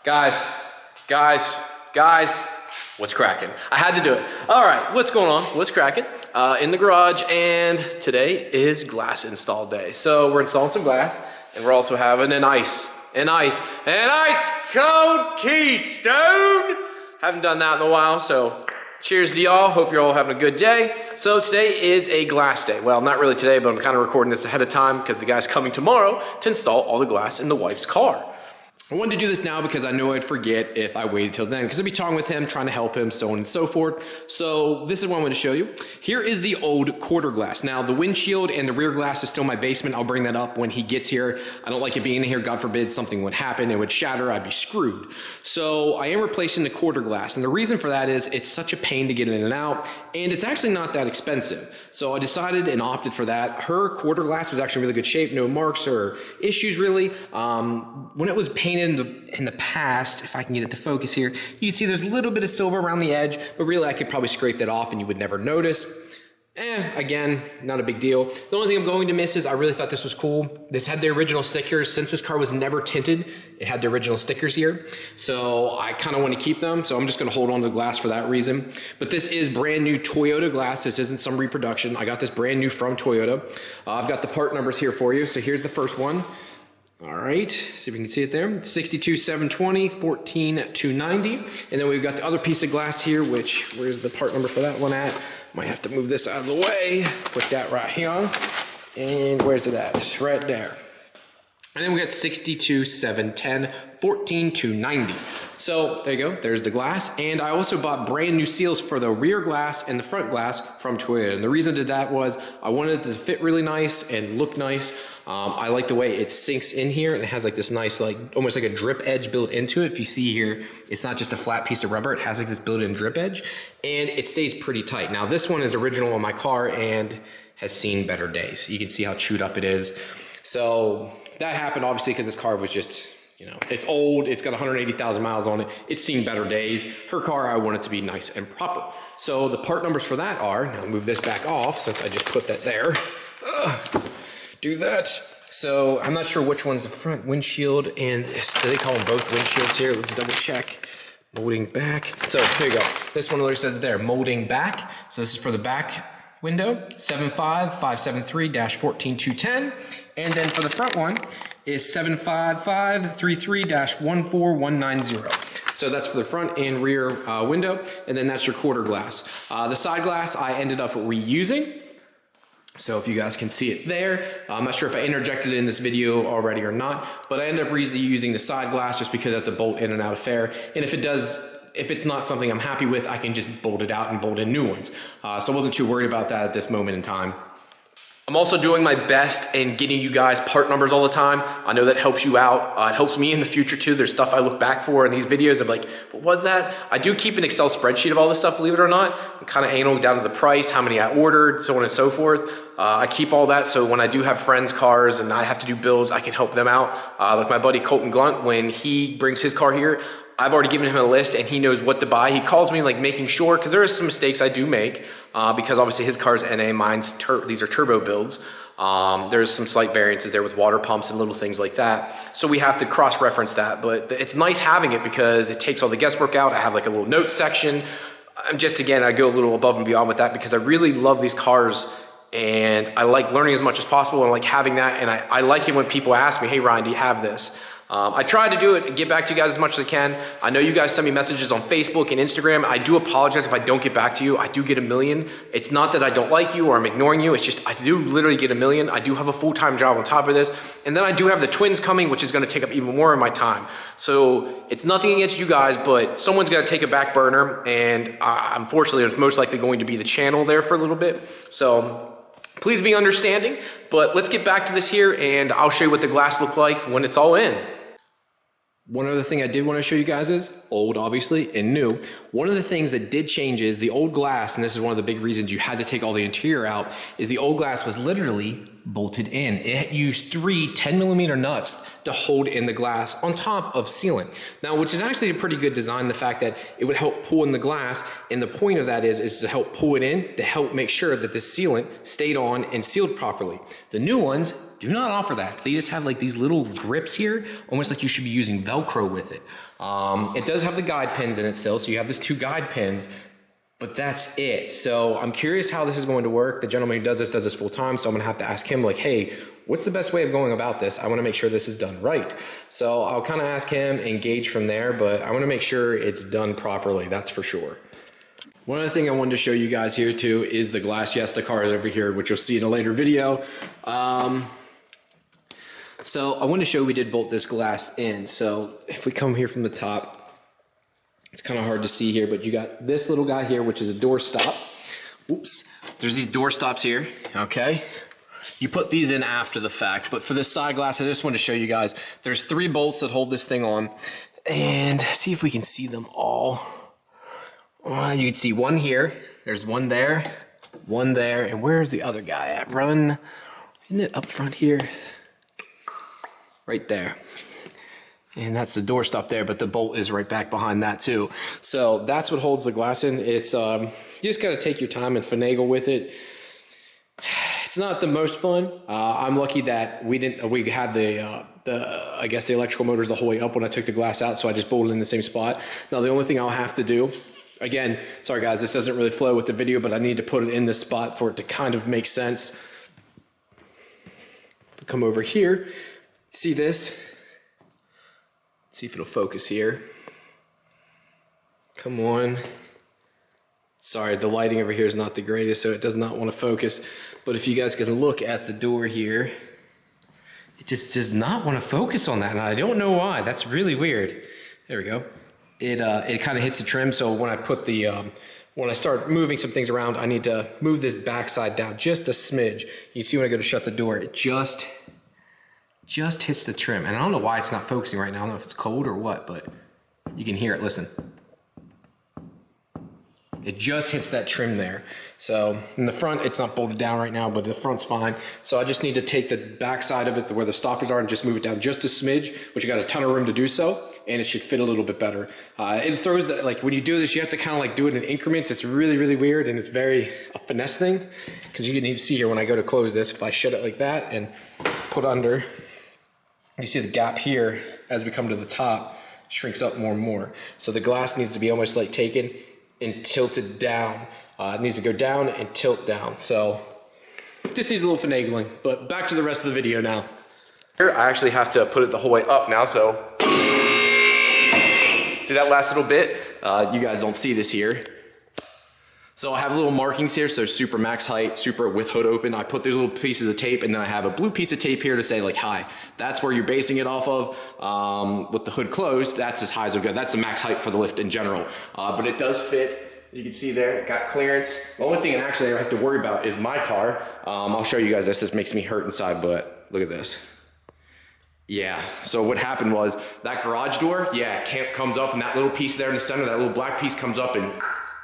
Guys, what's cracking? I had to do it. All right, what's going on? What's cracking? In the garage, and today is glass install day. So we're installing some glass, and we're also having an ice cold Keystone. Haven't done that in a while, so cheers to y'all. Hope you're all having a good day. So today is a glass day. Well, not really today, but I'm kind of recording this ahead of time because the guy's coming tomorrow to install all the glass in the wife's car. I wanted to do this now because I know I'd forget if I waited till then, because I'd be talking with him, trying to help him, so on and so forth. So this is what I'm going to show you. Here is the old quarter glass. Now the windshield and the rear glass is still in my basement. I'll bring that up when he gets here. I don't like it being in here. God forbid something would happen. It would shatter. I'd be screwed. So I am replacing the quarter glass. And the reason for that is it's such a pain to get in and out. And it's actually not that expensive. So I decided and opted for that. Her quarter glass was actually in really good shape. No marks or issues really. When it was painted in the past, if I can get it to focus here, you can see there's a little bit of silver around the edge, but really I could probably scrape that off and you would never notice. Again, not a big deal. The only thing I'm going to miss is I really thought this was cool. This had the original stickers. Since this car was never tinted, it had the original stickers here. So I kind of want to keep them. So I'm just going to hold on to the glass for that reason. But this is brand new Toyota glass. This isn't some reproduction. I got this brand new from Toyota. I've got the part numbers here for you. So here's the first one. All right, see if we can see it there. 62720, 14290. And then we've got the other piece of glass here, which, where's the part number for that one at? Might have to move this out of the way. Put that right here. And where's it at? It's right there. And then we got 62710, 14290. So there you go, there's the glass. And I also bought brand new seals for the rear glass and the front glass from Toyota. And the reason I did that was I wanted it to fit really nice and look nice. I like the way it sinks in here, and it has like this nice, like almost like a drip edge built into it. If you see here, it's not just a flat piece of rubber, it has like this built-in drip edge, and it stays pretty tight. Now this one is original on my car and has seen better days. You can see how chewed up it is. So that happened obviously because this car was just, you know, it's old, it's got 180,000 miles on it, it's seen better days. Her car, I want it to be nice and proper. So the part numbers for that are, now I'll move this back off since I just put that there. Do that. So I'm not sure which one's the front windshield, and do they call them both windshields here? Let's double check. Molding back. So here you go. This one literally says there, molding back. So this is for the back window, 75573-14210. And then for the front one is 75533-14190. So that's for the front and rear window, and then that's your quarter glass. The side glass I ended up reusing. So if you guys can see it there, I'm not sure if I interjected it in this video already or not, but I ended up reusing the side glass just because that's a bolt in and out affair. And if it's not something I'm happy with, I can just bolt it out and bolt in new ones. So I wasn't too worried about that at this moment in time. I'm also doing my best in getting you guys part numbers all the time. I know that helps you out. It helps me in the future too. There's stuff I look back for in these videos. I'm like, what was that? I do keep an Excel spreadsheet of all this stuff, believe it or not. I'm kind of anal down to the price, how many I ordered, so on and so forth. I keep all that so when I do have friends' cars and I have to do builds, I can help them out. Like my buddy Colton Glunt, when he brings his car here, I've already given him a list and he knows what to buy. He calls me like making sure, because there are some mistakes I do make because obviously his car's NA, mine's these are turbo builds. There's some slight variances there with water pumps and little things like that. So we have to cross-reference that, but it's nice having it because it takes all the guesswork out. I have like a little note section. I'm just, again, I go a little above and beyond with that because I really love these cars and I like learning as much as possible and I like having that. And I like it when people ask me, hey Ryan, do you have this? I try to do it and get back to you guys as much as I can. I know you guys send me messages on Facebook and Instagram. I do apologize if I don't get back to you. I do get a million. It's not that I don't like you or I'm ignoring you. It's just I do literally get a million. I do have a full-time job on top of this. And then I do have the twins coming, which is going to take up even more of my time. So it's nothing against you guys, but someone's got to take a back burner. And unfortunately, it's most likely going to be the channel there for a little bit. So please be understanding. But let's get back to this here and I'll show you what the glass looks like when it's all in. One other thing I did want to show you guys is, old obviously, and new. One of the things that did change is the old glass, and this is one of the big reasons you had to take all the interior out, is the old glass was literally bolted in. It used 3 10mm nuts to hold in the glass on top of sealant. Now, which is actually a pretty good design, the fact that it would help pull in the glass, and the point of that is to help pull it in, to help make sure that the sealant stayed on and sealed properly. The new ones do not offer that. They just have like these little grips here, almost like you should be using Velcro with it. It does have the guide pins in it still, so you have these 2 guide pins, but that's it. So I'm curious how this is going to work. The gentleman who does this full time, so I'm gonna have to ask him like, hey, what's the best way of going about this? I wanna make sure this is done right. So I'll kind of ask him, engage from there, but I wanna make sure it's done properly, that's for sure. One other thing I wanted to show you guys here too is the glass. Yes, the car is over here, which you'll see in a later video. So I wanted to show we did bolt this glass in. So if we come here from the top, it's kind of hard to see here, but you got this little guy here, which is a door stop. Oops, there's these door stops here, okay? You put these in after the fact, but for this side glass, I just wanted to show you guys, there's 3 bolts that hold this thing on, and see if we can see them all. You can see one here, there's one there, and where's the other guy at? Run, isn't it up front here? Right there. And that's the door stop there, but the bolt is right back behind that too. So that's what holds the glass in. It's you just gotta take your time and finagle with it. It's not the most fun. I'm lucky that we had the I guess the electrical motors the whole way up when I took the glass out, so I just bolted in the same spot. Now the only thing I'll have to do, again, sorry guys, this doesn't really flow with the video, but I need to put it in this spot for it to kind of make sense. Come over here, see this? See if it'll focus here. Come on. Sorry, the lighting over here is not the greatest, so it does not want to focus. But if you guys can look at the door here, it just does not want to focus on that, and I don't know why. That's really weird. There we go. It kind of hits the trim, so when I put the when I start moving some things around, I need to move this backside down just a smidge. You see when I go to shut the door, it just hits the trim. And I don't know why it's not focusing right now. I don't know if it's cold or what, but you can hear it, listen. It just hits that trim there. So in the front, it's not bolted down right now, but the front's fine. So I just need to take the back side of it where the stoppers are and just move it down just a smidge, which you got a ton of room to do so, and it should fit a little bit better. It throws that, like when you do this, you have to kind of like do it in increments. It's really, really weird, and it's very a finesse thing, because you can even see here when I go to close this, if I shut it like that and put under, you see the gap here as we come to the top shrinks up more and more. So the glass needs to be almost like taken and tilted down. It needs to go down and tilt down. So just needs a little finagling, but back to the rest of the video now. Here, I actually have to put it the whole way up now, so. See that last little bit? You guys don't see this here. So I have little markings here, so Supra max height, Supra with hood open. I put these little pieces of tape, and then I have a blue piece of tape here to say like, hi. That's where you're basing it off of. With the hood closed, that's as high as it'll go. That's the max height for the lift in general. But it does fit. You can see there, it got clearance. The only thing actually I have to worry about is my car. I'll show you guys this. This makes me hurt inside, but look at this. Yeah, so what happened was that garage door, yeah, comes up, and that little piece there in the center, that little black piece comes up and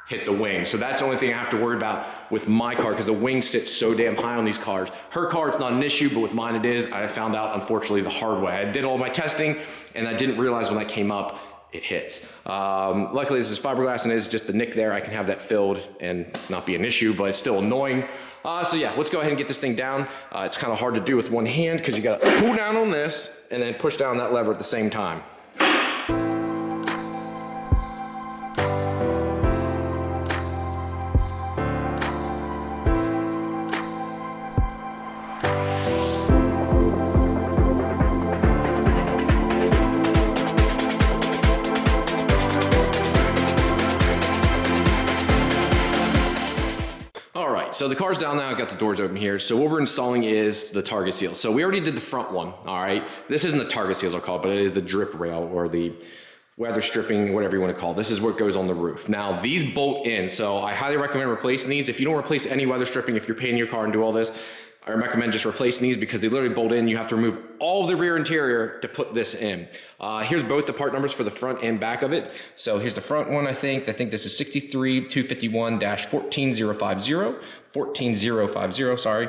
hit the wing. So that's the only thing I have to worry about with my car, because the wing sits so damn high on these cars. Her car, it's not an issue, but with mine it is. I found out, unfortunately, the hard way. I did all my testing, and I didn't realize when that came up, it hits. Luckily, this is fiberglass, and it is just the nick there. I can have that filled and not be an issue, but it's still annoying. So yeah, let's go ahead and get this thing down. It's kind of hard to do with one hand, because you got to pull down on this and then push down that lever at the same time. So the car's down now, I've got the doors open here. So what we're installing is the target seal. So we already did the front one, all right? This isn't the target seals I'll call it, but it is the drip rail or the weather stripping, whatever you want to call it. This is what goes on the roof. Now these bolt in, so I highly recommend replacing these. If you don't replace any weather stripping, if you're painting your car and do all this, I recommend just replacing these because they literally bolt in. You have to remove all the rear interior to put this in. Here's both the part numbers for the front and back of it. So here's the front one, I think this is 63251-14050, 14050, sorry.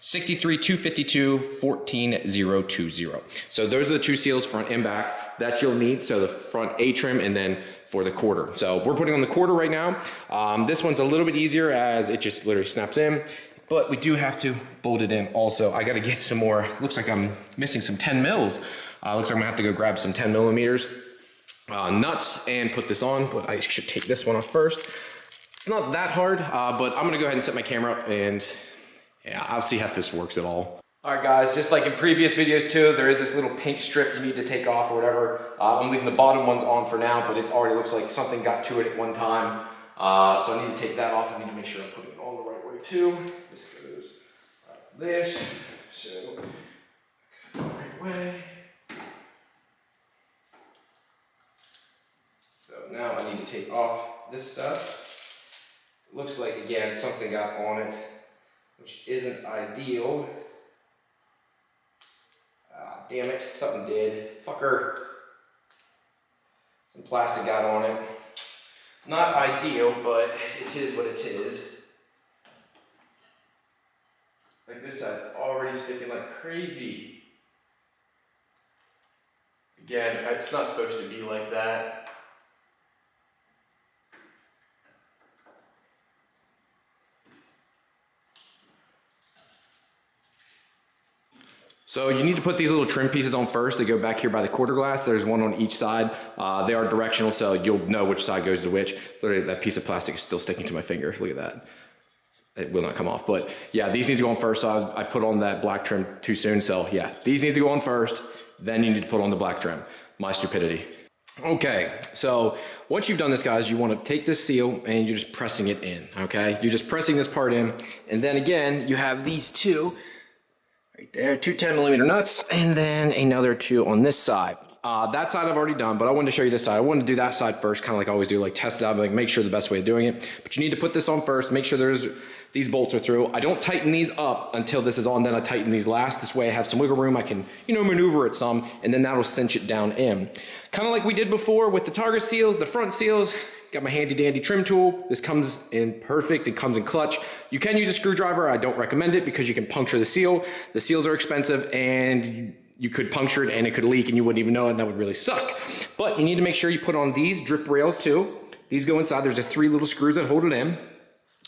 63-252, 14-020. So those are the two seals, front and back, that you'll need. So the front A trim and then for the quarter. So we're putting on the quarter right now. This one's a little bit easier as it just literally snaps in, but we do have to bolt it in also. I gotta get some more, looks like I'm missing some 10 mils. Looks like I'm gonna have to go grab some 10 millimeters nuts and put this on, but I should take this one off first. It's not that hard, but I'm gonna go ahead and set my camera up and yeah, I'll see if this works at all. All right guys, just like in previous videos too, there is this little pink strip you need to take off or whatever. I'm leaving the bottom ones on for now, but it's already looks like something got to it at one time. So I need to take that off. I need to make sure I'm putting it on the right way too. This goes like this, so the right way. So now I need to take off this stuff. It looks like again, something got on it, which isn't ideal. Damn it, something did. Fucker. Some plastic got on it. Not ideal, but it is what it is. Like this side's already sticking like crazy. Again, it's not supposed to be like that. So you need to put these little trim pieces on first. They go back here by the quarter glass. There's one on each side. They are directional, so you'll know which side goes to which. Literally, that piece of plastic is still sticking to my finger. Look at that. It will not come off, but yeah, these need to go on first. So I put on that black trim too soon. So yeah, these need to go on first. Then you need to put on the black trim. My stupidity. Okay, so once you've done this, guys, you want to take this seal and you're just pressing it in, okay? You're just pressing this part in. And then again, you have these two. Right there, two 10 millimeter nuts, and then another two on this side. That side I've already done, but I wanted to show you this side. I wanted to do that side first, kind of like I always do, like test it out, like make sure the best way of doing it. But you need to put this on first, make sure these bolts are through. I don't tighten these up until this is on, then I tighten these last. This way I have some wiggle room, I can, maneuver it some, and then that'll cinch it down in. Kind of like we did before with the Targa seals, the front seals. Got my handy dandy trim tool. This comes in perfect, it comes in clutch. You can use a screwdriver, I don't recommend it because you can puncture the seal. The seals are expensive and you could puncture it and it could leak and you wouldn't even know it and that would really suck. But you need to make sure you put on these drip rails too. These go inside, there's 3 little screws that hold it in.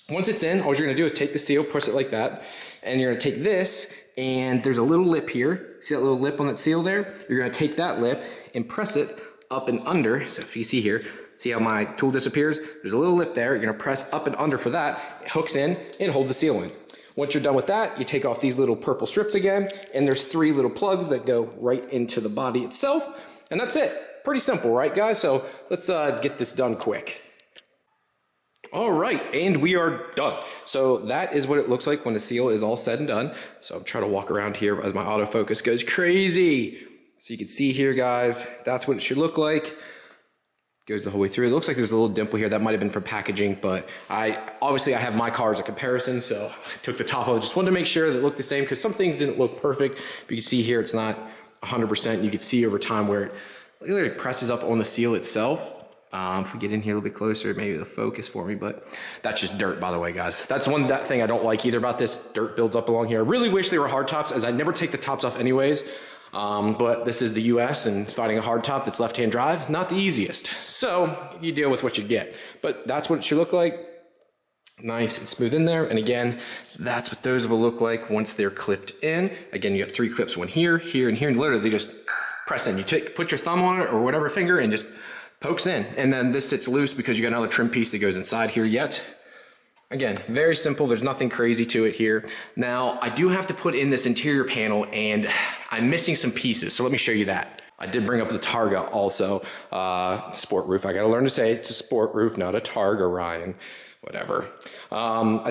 Once it's in, all you're gonna do is take the seal, push it like that, and you're gonna take this and there's a little lip here. See that little lip on that seal there? You're gonna take that lip and press it up and under. So if you see here, see how my tool disappears? There's a little lip there. You're gonna press up and under for that. It hooks in and holds the seal in. Once you're done with that, you take off these little purple strips again, and there's 3 little plugs that go right into the body itself, and that's it. Pretty simple, right guys? So let's get this done quick. All right, and we are done. So that is what it looks like when the seal is all said and done. So I'm trying to walk around here as my autofocus goes crazy. So you can see here, guys, that's what it should look like. Goes the whole way through. It looks like there's a little dimple here. That might have been for packaging, but obviously I have my car as a comparison, so I took the top off. Just wanted to make sure that it looked the same because some things didn't look perfect. But you can see here it's not 100%. You can see over time where it literally presses up on the seal itself. If we get in here a little bit closer, maybe the focus for me, but that's just dirt, by the way, guys. That's that thing I don't like either about this. Dirt builds up along here. I really wish they were hard tops, as I never take the tops off anyways. But this is the US and finding a hard top that's left-hand drive, not the easiest. So you deal with what you get. But that's what it should look like. Nice and smooth in there. And again, that's what those will look like once they're clipped in. Again, you have 3 clips, one here, here, and here, and literally they just press in. You put your thumb on it or whatever finger and just pokes in. And then this sits loose because you got another trim piece that goes inside here yet. Again, very simple. There's nothing crazy to it here. Now, I do have to put in this interior panel and I'm missing some pieces. So let me show you that. I did bring up the Targa also, sport roof. I gotta learn to say it's a sport roof, not a Targa, Ryan. Whatever.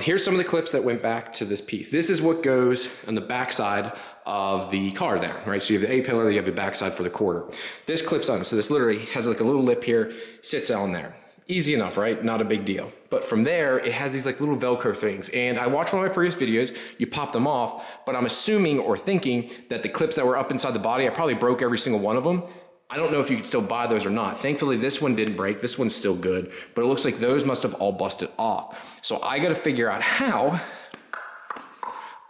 Here's some of the clips that went back to this piece. This is what goes on the backside of the car there, right? So you have the A-pillar, you have the backside for the quarter. This clips on, so this literally has like a little lip here, sits on there. Easy enough, right? Not a big deal. But from there, it has these like little Velcro things. And I watched one of my previous videos, you pop them off, but I'm assuming or thinking that the clips that were up inside the body, I probably broke every single one of them. I don't know if you could still buy those or not. Thankfully, this one didn't break. This one's still good, but it looks like those must have all busted off. So I got to figure out how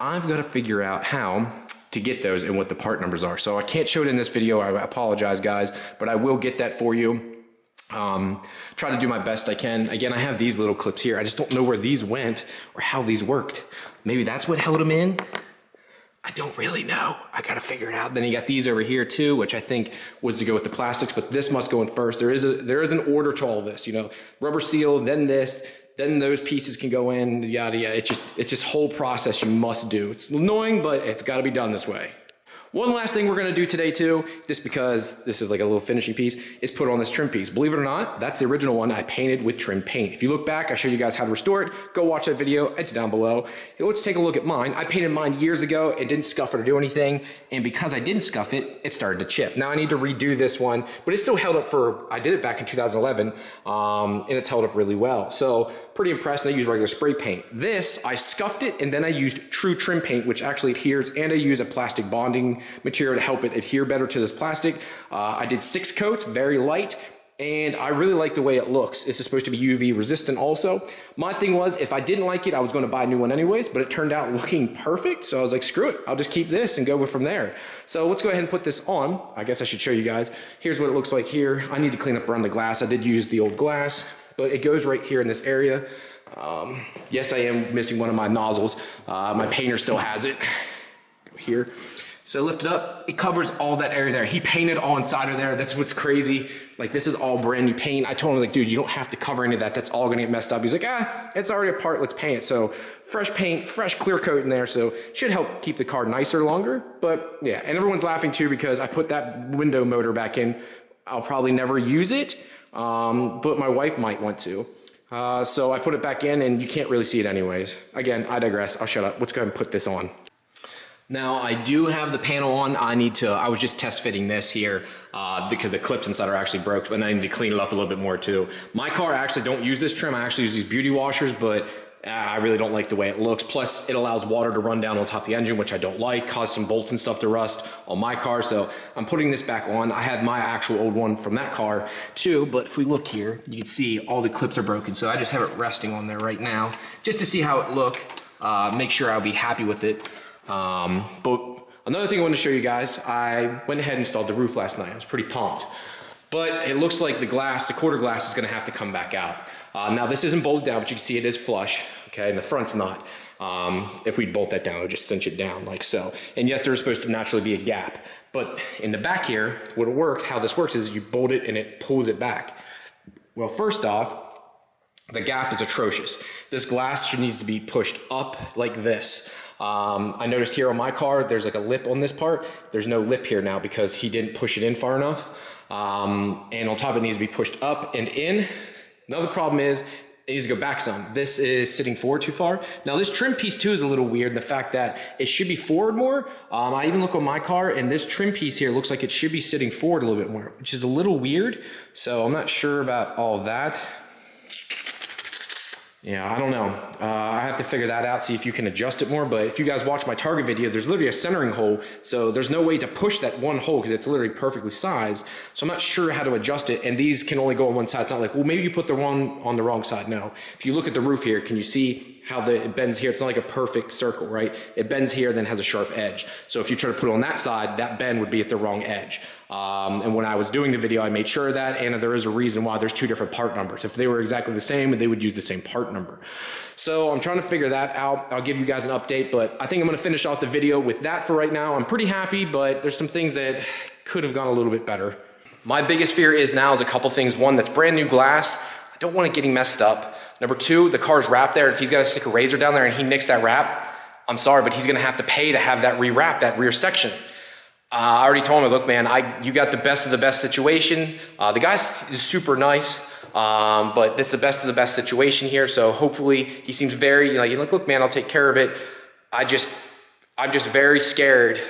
I've got to figure out how to get those and what the part numbers are. So I can't show it in this video. I apologize, guys, but I will get that for you. Try to do my best I can. Again, I have these little clips here. I just don't know where these went or how these worked. Maybe that's what held them in. I don't really know. I gotta figure it out. Then you got these over here too, which I think was to go with the plastics, but this must go in first. There is an order to all this, you know, rubber seal, then this, then those pieces can go in, yada, yada. It's just whole process you must do. It's annoying, but it's gotta be done this way. One last thing we're gonna do today too, just because this is like a little finishing piece, is put on this trim piece. Believe it or not, that's the original one I painted with trim paint. If you look back, I showed you guys how to restore it. Go watch that video, it's down below. Let's take a look at mine. I painted mine years ago. It didn't scuff it or do anything. And because I didn't scuff it, it started to chip. Now I need to redo this one, but it still held up I did it back in 2011, and it's held up really well. So pretty impressed, and I used regular spray paint. This, I scuffed it, and then I used true trim paint, which actually adheres, and I use a plastic bonding material to help it adhere better to this plastic. I did 6 coats, very light, and I really like the way it looks. This is supposed to be UV resistant also. My thing was, if I didn't like it, I was gonna buy a new one anyways, but it turned out looking perfect, so I was like, screw it, I'll just keep this and go from there. So let's go ahead and put this on. I guess I should show you guys. Here's what it looks like here. I need to clean up around the glass. I did use the old glass, but it goes right here in this area. Yes, I am missing one of my nozzles. My painter still has it. Go here. So lift it up, it covers all that area there. He painted all inside of there. That's what's crazy. Like, this is all brand new paint. I told him, like, dude, you don't have to cover any of that. That's all gonna get messed up. He's like, it's already apart, let's paint it. So fresh paint, fresh clear coat in there. So should help keep the car nicer longer. But yeah, and everyone's laughing too because I put that window motor back in. I'll probably never use it, but my wife might want to. So I put it back in and you can't really see it anyways. Again, I digress. I'll shut up. Let's go ahead and put this on. Now I do have the panel on. I was just test fitting this here because the clips inside are actually broke, and I need to clean it up a little bit more too. My car, I actually don't use this trim. I actually use these beauty washers, but I really don't like the way it looks. Plus it allows water to run down on top of the engine, which I don't like, cause some bolts and stuff to rust on my car. So I'm putting this back on. I had my actual old one from that car too, but if we look here, you can see all the clips are broken. So I just have it resting on there right now just to see how it look, make sure I'll be happy with it. But another thing I want to show you guys, I went ahead and installed the roof last night. I was pretty pumped. But it looks like the quarter glass is going to have to come back out. Now this isn't bolted down, but you can see it is flush, okay, and the front's not. If we bolt that down, it would just cinch it down like so. And yes, there's supposed to naturally be a gap. But in the back here, how this works is you bolt it and it pulls it back. Well, first off, the gap is atrocious. This glass needs to be pushed up like this. I noticed here on my car, there's like a lip on this part. There's no lip here now because he didn't push it in far enough. And on top it needs to be pushed up and in. Another problem is it needs to go back some. This is sitting forward too far. Now this trim piece too is a little weird. The fact that it should be forward more. I even look on my car and this trim piece here looks like it should be sitting forward a little bit more, which is a little weird. So I'm not sure about all of that. Yeah, I don't know. I have to figure that out, see if you can adjust it more. But if you guys watch my Target video, there's literally a centering hole. So there's no way to push that one hole because it's literally perfectly sized. So I'm not sure how to adjust it. And these can only go on one side. It's not like, well, maybe you put the one on the wrong side. No. If you look at the roof here, can you see how it bends here? It's not like a perfect circle, right? It bends here, then has a sharp edge. So if you try to put it on that side, that bend would be at the wrong edge. And when I was doing the video, I made sure of that, and there is a reason why there's 2 different part numbers. If they were exactly the same, they would use the same part number. So I'm trying to figure that out. I'll give you guys an update, but I think I'm gonna finish off the video with that for right now. I'm pretty happy, but there's some things that could have gone a little bit better. My biggest fear is now is a couple things. One, that's brand new glass. I don't want it getting messed up. Number 2, the car's wrapped there. If he's got to stick a razor down there and he nicks that wrap, I'm sorry, but he's going to have to pay to have that rewrap, that rear section. I already told him, look, man, you got the best of the best situation. The guy is super nice, but it's the best of the best situation here. So hopefully he seems very, you're like, look, man, I'll take care of it. I'm just very scared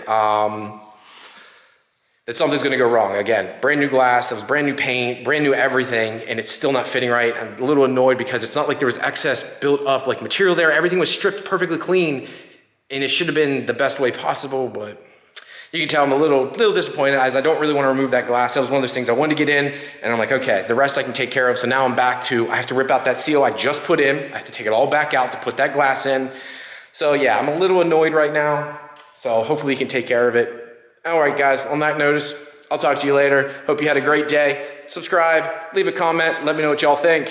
that something's gonna go wrong. Again, brand new glass, that was brand new paint, brand new everything, and it's still not fitting right. I'm a little annoyed because it's not like there was excess built up like material there. Everything was stripped perfectly clean, and it should have been the best way possible, but you can tell I'm a little disappointed as I don't really want to remove that glass. That was one of those things I wanted to get in, and I'm like, okay, the rest I can take care of. So now I'm back to, I have to rip out that seal I just put in. I have to take it all back out to put that glass in. So yeah, I'm a little annoyed right now. So hopefully you can take care of it. All right, guys, on that notice, I'll talk to you later. Hope you had a great day. Subscribe, leave a comment, let me know what y'all think.